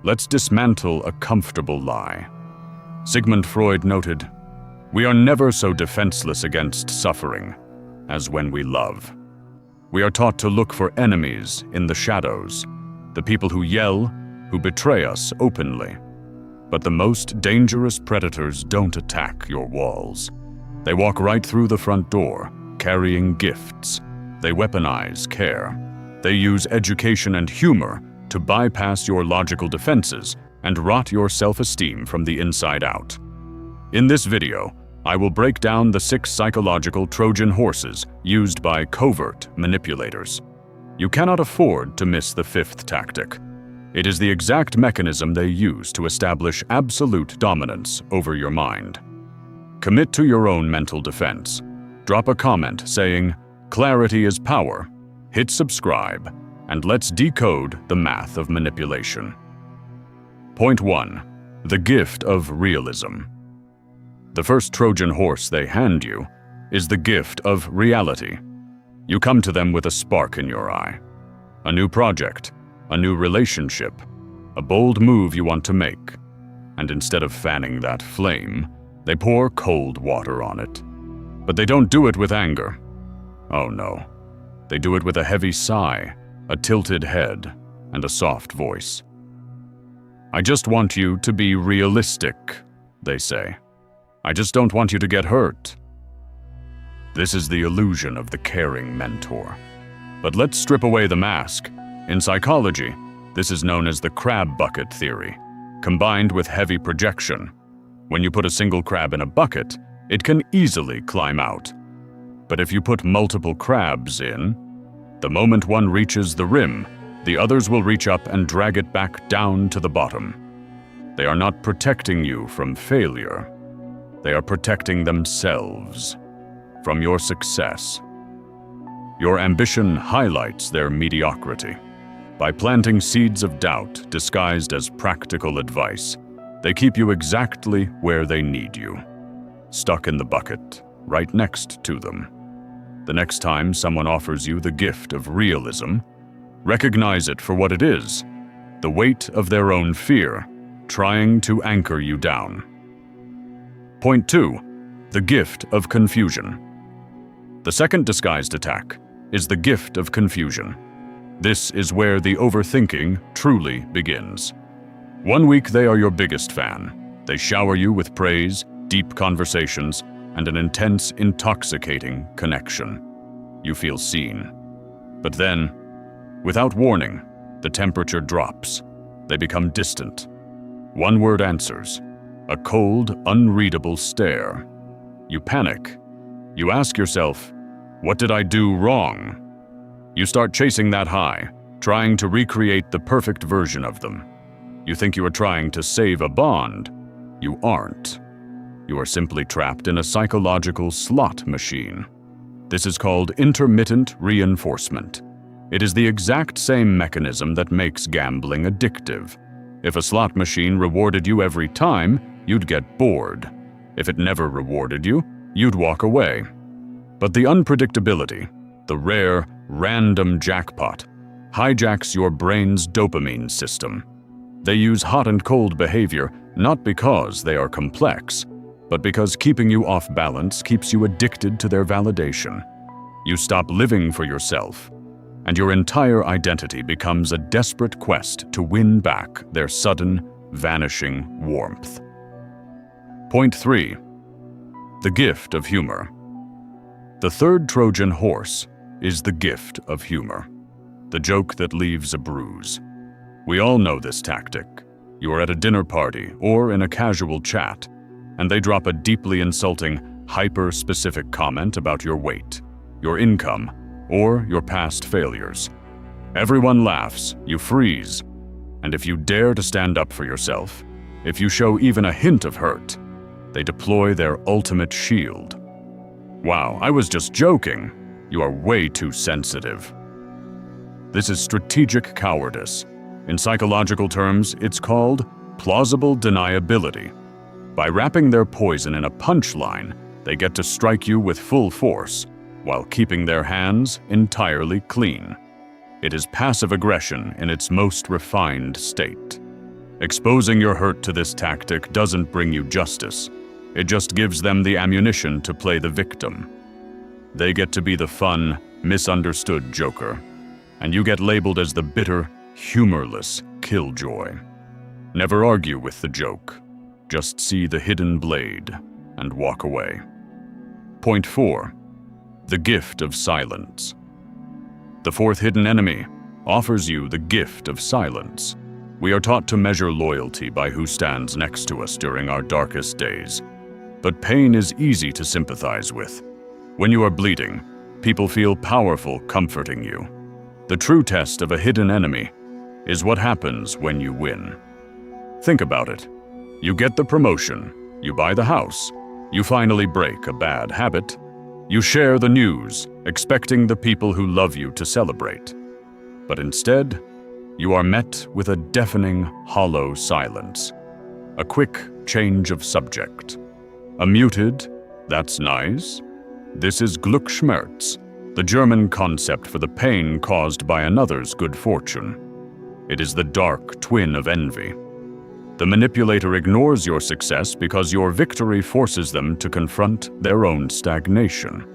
let's dismantle a comfortable lie. Sigmund Freud noted, "We are never so defenseless against suffering as when we love." We are taught to look for enemies in the shadows, the people who yell, who betray us openly. But the most dangerous predators don't attack your walls. They walk right through the front door, carrying gifts. They weaponize care. They use education and humor to bypass your logical defenses and rot your self-esteem from the inside out. In this video, I will break down the 6 psychological Trojan horses used by covert manipulators. You cannot afford to miss the 5th tactic. It is the exact mechanism they use to establish absolute dominance over your mind. Commit to your own mental defense. Drop a comment saying, "Clarity is power." Hit subscribe, and let's decode the math of manipulation. Point 1. The gift of realism. The first Trojan horse they hand you is the gift of reality. You come to them with a spark in your eye. A new project, a new relationship, a bold move you want to make. And instead of fanning that flame, they pour cold water on it. But they don't do it with anger. Oh no. They do it with a heavy sigh, a tilted head, and a soft voice. "I just want you to be realistic," they say. "I just don't want you to get hurt." This is the illusion of the caring mentor. But let's strip away the mask. In psychology, this is known as the crab bucket theory, combined with heavy projection. When you put a single crab in a bucket, it can easily climb out. But if you put multiple crabs in, the moment one reaches the rim, the others will reach up and drag it back down to the bottom. They are not protecting you from failure. They are protecting themselves from your success. Your ambition highlights their mediocrity. By planting seeds of doubt disguised as practical advice, they keep you exactly where they need you, stuck in the bucket, right next to them. The next time someone offers you the gift of realism, recognize it for what it is, the weight of their own fear, trying to anchor you down. Point 2. The gift of confusion. The second disguised attack is the gift of confusion. This is where the overthinking truly begins. One week they are your biggest fan. They shower you with praise, deep conversations, and an intense, intoxicating connection. You feel seen. But then, without warning, the temperature drops. They become distant. One-word answers. A cold, unreadable stare. You panic. You ask yourself, "What did I do wrong?" You start chasing that high, trying to recreate the perfect version of them. You think you are trying to save a bond. You aren't. You are simply trapped in a psychological slot machine. This is called intermittent reinforcement. It is the exact same mechanism that makes gambling addictive. If a slot machine rewarded you every time, you'd get bored. If it never rewarded you, you'd walk away. But the unpredictability, the rare, random jackpot, hijacks your brain's dopamine system. They use hot and cold behavior not because they are complex, but because keeping you off balance keeps you addicted to their validation. You stop living for yourself, and your entire identity becomes a desperate quest to win back their sudden, vanishing warmth. Point 3. The gift of humor. The third Trojan horse is the gift of humor, the joke that leaves a bruise. We all know this tactic. You are at a dinner party or in a casual chat, and they drop a deeply insulting, hyper-specific comment about your weight, your income, or your past failures. Everyone laughs, you freeze, and if you dare to stand up for yourself, if you show even a hint of hurt, they deploy their ultimate shield. "Wow, I was just joking. You are way too sensitive." This is strategic cowardice. In psychological terms, it's called plausible deniability. By wrapping their poison in a punchline, they get to strike you with full force, while keeping their hands entirely clean. It is passive aggression in its most refined state. Exposing your hurt to this tactic doesn't bring you justice. It just gives them the ammunition to play the victim. They get to be the fun, misunderstood joker, and you get labeled as the bitter, humorless killjoy. Never argue with the joke. Just see the hidden blade and walk away. Point 4. The gift of silence. The fourth hidden enemy offers you the gift of silence. We are taught to measure loyalty by who stands next to us during our darkest days. But pain is easy to sympathize with. When you are bleeding, people feel powerful comforting you. The true test of a hidden enemy is what happens when you win. Think about it. You get the promotion, you buy the house, you finally break a bad habit, you share the news, expecting the people who love you to celebrate. But instead, you are met with a deafening, hollow silence. A quick change of subject. A muted, "That's nice." This is Glückschmerz, the German concept for the pain caused by another's good fortune. It is the dark twin of envy. The manipulator ignores your success because your victory forces them to confront their own stagnation.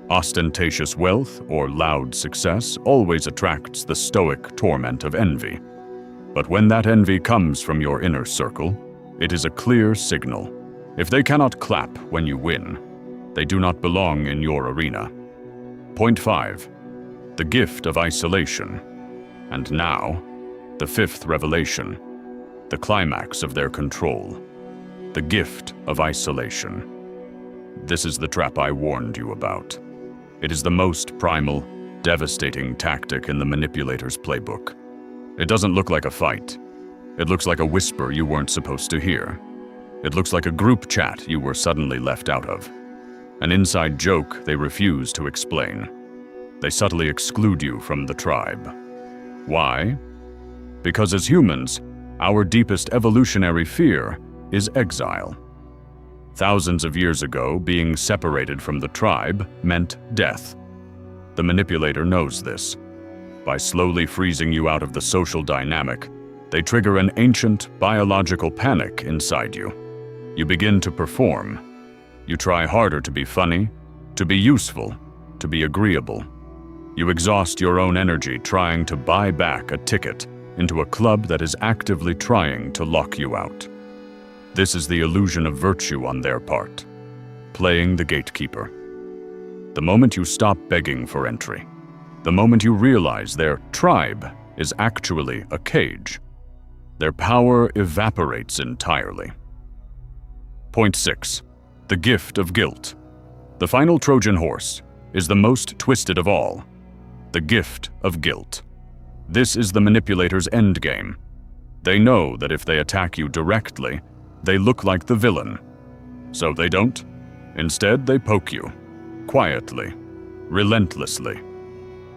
Ostentatious wealth or loud success always attracts the stoic torment of envy. But when that envy comes from your inner circle, it is a clear signal. If they cannot clap when you win, they do not belong in your arena. Point 5. The gift of isolation. And now, the fifth revelation. The climax of their control. The gift of isolation. This is the trap I warned you about. It is the most primal, devastating tactic in the manipulator's playbook. It doesn't look like a fight. It looks like a whisper you weren't supposed to hear. It looks like a group chat you were suddenly left out of. An inside joke they refuse to explain. They subtly exclude you from the tribe. Why? Because as humans, our deepest evolutionary fear is exile. Thousands of years ago, being separated from the tribe meant death. The manipulator knows this. By slowly freezing you out of the social dynamic, they trigger an ancient biological panic inside you. You begin to perform. You try harder to be funny, to be useful, to be agreeable. You exhaust your own energy trying to buy back a ticket into a club that is actively trying to lock you out. This is the illusion of virtue on their part, playing the gatekeeper. The moment you stop begging for entry, the moment you realize their tribe is actually a cage, their power evaporates entirely. Point 6. The gift of guilt. The final Trojan horse is the most twisted of all. The gift of guilt. This is the manipulator's endgame. They know that if they attack you directly, they look like the villain. So they don't. Instead, they poke you. Quietly. Relentlessly.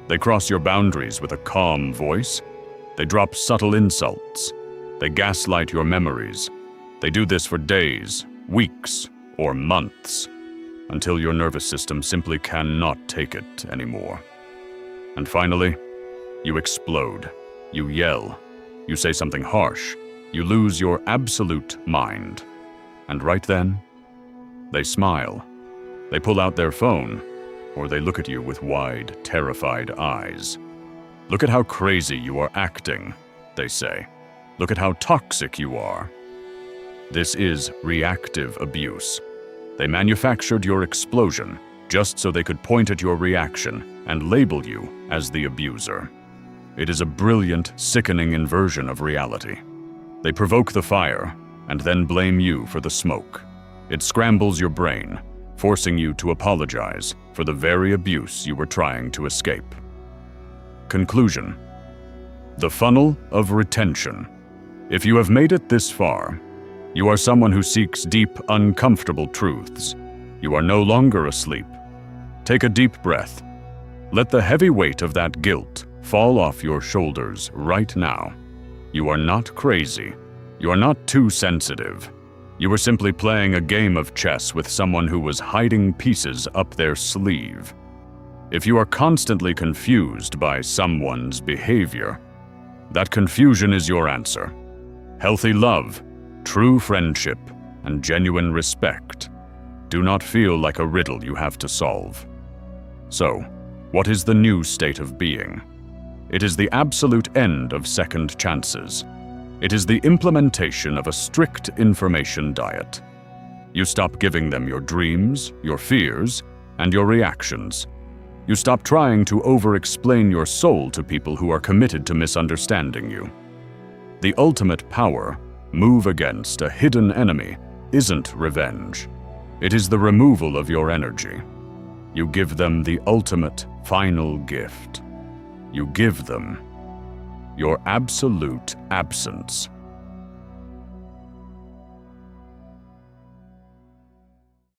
They cross your boundaries with a calm voice. They drop subtle insults. They gaslight your memories. They do this for days, weeks, or months, until your nervous system simply cannot take it anymore. And finally, you explode. You yell. You say something harsh. You lose your absolute mind. And right then, they smile. They pull out their phone, or they look at you with wide, terrified eyes. "Look at how crazy you are acting," they say. "Look at how toxic you are." This is reactive abuse. They manufactured your explosion just so they could point at your reaction and label you as the abuser. It is a brilliant, sickening inversion of reality. They provoke the fire and then blame you for the smoke. It scrambles your brain, forcing you to apologize for the very abuse you were trying to escape. Conclusion. The funnel of retention. If you have made it this far, you are someone who seeks deep, uncomfortable truths. You are no longer asleep. Take a deep breath. Let the heavy weight of that guilt fall off your shoulders right now. You are not crazy. You are not too sensitive. You were simply playing a game of chess with someone who was hiding pieces up their sleeve. If you are constantly confused by someone's behavior, that confusion is your answer. Healthy love, true friendship, and genuine respect do not feel like a riddle you have to solve. So, what is the new state of being? It is the absolute end of second chances. It is the implementation of a strict information diet. You stop giving them your dreams, your fears, and your reactions. You stop trying to over-explain your soul to people who are committed to misunderstanding you. The ultimate power, move against a hidden enemy, isn't revenge. It is the removal of your energy. You give them the ultimate, final gift. You give them your absolute absence.